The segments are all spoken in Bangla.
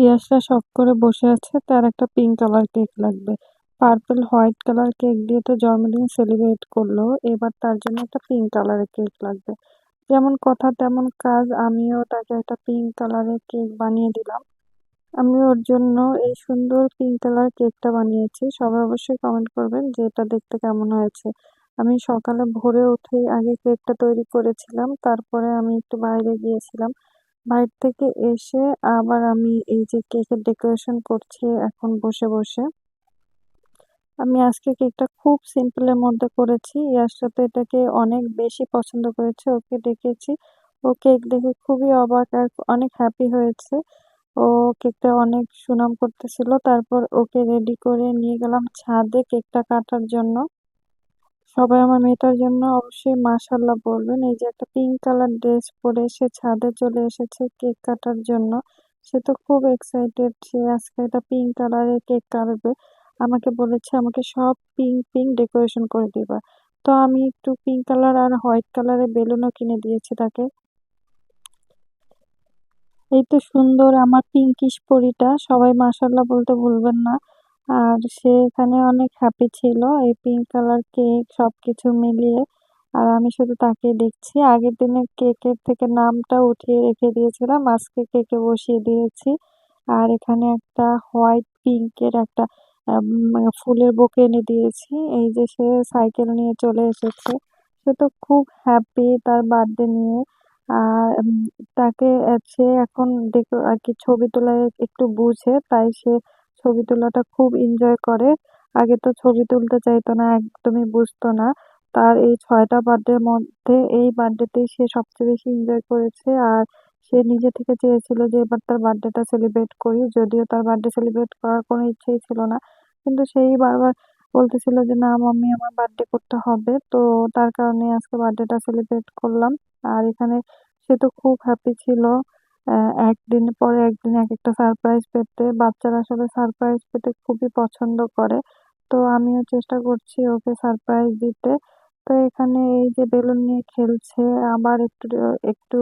ইয়াসরা শখ করে বসে আছে, তার একটা পিঙ্ক কালার কেক লাগবে। পার্পল হোয়াইট কালার কেক দিয়ে তো জন্মদিন সেলিব্রেট করলো, এবার তার জন্য একটা পিঙ্ক কালারের কেক লাগবে। যেমন কথা তেমন কাজ, আমিও তাকে একটা পিঙ্ক কালারের কেক বানিয়ে দিলাম। আমি ওর জন্য এই সুন্দর পিঙ্ক কালার কেকটা বানিয়েছি। সবাই অবশ্যই কমেন্ট করবেন যে এটা দেখতে কেমন হয়েছে। আমি সকালে ভোরে উঠেই আগে কেকটা তৈরি করেছিলাম, তারপরে আমি একটু বাইরে গিয়েছিলাম। বাইরে থেকে এসে আবার আমি এই যে কেকের ডেকোরেশন করছি এখন বসে বসে। আমি আজকে কেকটা খুব সিম্পলের মধ্যে করেছি। ইয়ার সাথে এটাকে অনেক বেশি পছন্দ করেছে, ওকে ডেকেছি। ও কেক দেখে খুবই অবাক আর অনেক হ্যাপি হয়েছে। ও কেকটা অনেক সুনাম করতেছিল। তারপর ওকে রেডি করে নিয়ে গেলাম ছাদে কেকটা কাটার জন্য। সবাই আমার মেয়েটার জন্য অবশ্যই মাশাআল্লাহ বলবেন। এই যে একটা পিঙ্ক কালার ড্রেস পরে সে ছাদে চলে এসেছে কেক কাটার জন্য। সে তো খুব এক্সাইটেড, সে আজকে একটা পিঙ্ক কালারের কেক কাটবে। আমাকে বলেছে আমাকে সব পিঙ্ক পিঙ্ক ডেকোরেশন করে দিবা। তো আমি একটু পিঙ্ক কালার আর হোয়াইট কালারের বেলুনও কিনে দিয়েছি তাকে। এই তো সুন্দর আমার পিঙ্কিশ পরিটা, সবাই মাশাআল্লাহ বলতে ভুলবেন না। আর সে এখানে অনেক হ্যাপি ছিল এই পিঙ্ক কালার কেক সবকিছু মিলিয়ে। আর আমি শুধু তাকিয়ে দেখছি। আগের দিনে কেকের থেকে নামটা উঠিয়ে রেখে দিয়েছিলাম, আজকে কেকে বসিয়ে দিয়েছি। আর এখানে একটা হোয়াইট পিঙ্কের একটা ফুলের বুকে এনে দিয়েছি। এই যে সে সাইকেল নিয়ে চলে এসেছে। সে তো খুব হ্যাপি তার বার্থডে নিয়ে। আর তাকে সে এখন দেখো আর কি ছবি তোলায় একটু বুঝে, তাই সে ছবি তোলাটা খুব এনজয় করে। আগে তো ছবি তুলতে চাইতো না, একদমই বুঝতো না। তার এই 6টা বার্থডের মধ্যে এই বার্থডেতেই সে সবচেয়ে বেশি এনজয় করেছে। আর সে নিজে থেকে চেয়েছিল যে এবার তার বার্থডেটা সেলিব্রেট করি, যদিও তার বার্থডে সেলিব্রেট করার কোনো ইচ্ছেই ছিল না, কিন্তু সেই বারবার বলতেছিল যে না মাম্মি আমার বার্থডে করতে হবে। তো তার কারণে আজকে বার্থডেটা সেলিব্রেট করলাম। আর এখানে সে তো খুব হ্যাপি ছিল। একদিন পরে একদিন এক একটা সারপ্রাইজ পেতে, বাচ্চারা আসলে সারপ্রাইজ পেতে খুবই পছন্দ করে। তো আমিও চেষ্টা করছি ওকে সারপ্রাইজ দিতে। তো এখানে এই যে বেলুন নিয়ে খেলছে, আবার একটু একটু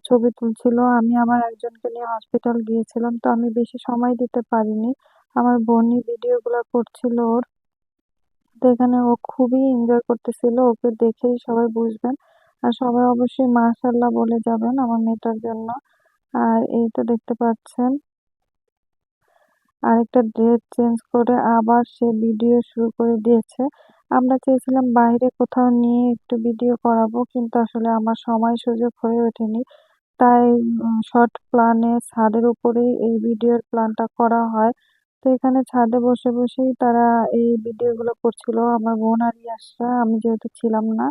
ছবি তুলছিল। আমি আমার একজনকে নিয়ে হসপিটাল গিয়েছিলাম, তো আমি বেশি সময় দিতে পারিনি। আমার বোনই ভিডিও গুলো করছিল ওর। তো এখানে ও খুবই এনজয় করতেছিল, ওকে দেখেই সবাই বুঝবেন। আর সবাই অবশ্যই মাশাআল্লাহ বলে যাবেন আমার মেয়েটার জন্য। আর এই তো দেখতে পাচ্ছেন আরেকটা ড্রেস চেঞ্জ করে আবার সে ভিডিও শুরু করে দিয়েছে। আমরা চেয়েছিলাম বাইরে কোথাও নিয়ে একটু ভিডিও করাবো, কিন্তু আসলে আমার সময় সুযোগ হয়ে ওঠেনি। তাই শর্ট প্ল্যানে ছাদের উপরেই এই ভিডিওর প্ল্যানটা করা হয়। তো এখানে ছাদে বসে বসেই তারা এই ভিডিও গুলো করছিল, আমার বোন আর ইয়াসরা, আমি যেহেতু ছিলাম না।